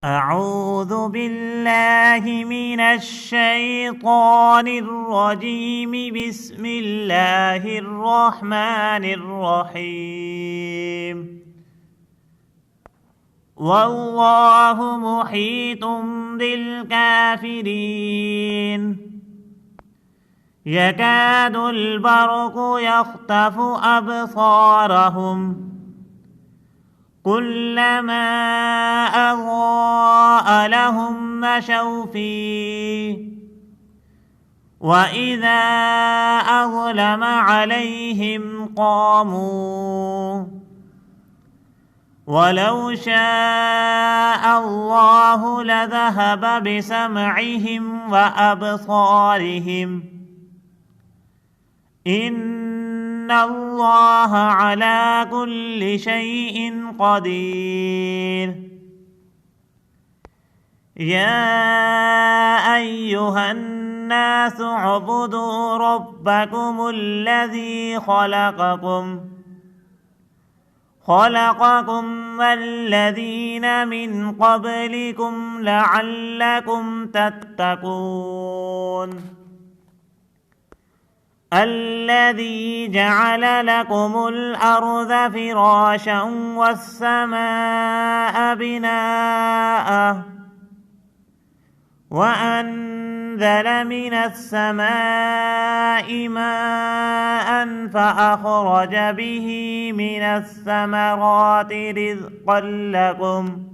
أعوذ بالله من الشيطان الرجيم. بسم الله الرحمن الرحيم. والله محيط بالكافرين. يكاد البرق يخطف أبصارهم كلما أضاء لهم مشوا فيه وإذا أظلم عليهم قاموا ولو شاء الله لذهب بسمعهم وأبصارهم إن الله على كل شيء قدير. يا أيها الناس اعبدوا ربكم الذي خلقكم والذين من قبلكم لعلكم تتقون. الذي جعل لكم الأرض فراشا والسماء بناء وأنزل من السماء ماء فأخرج به من الثمرات رزقا لكم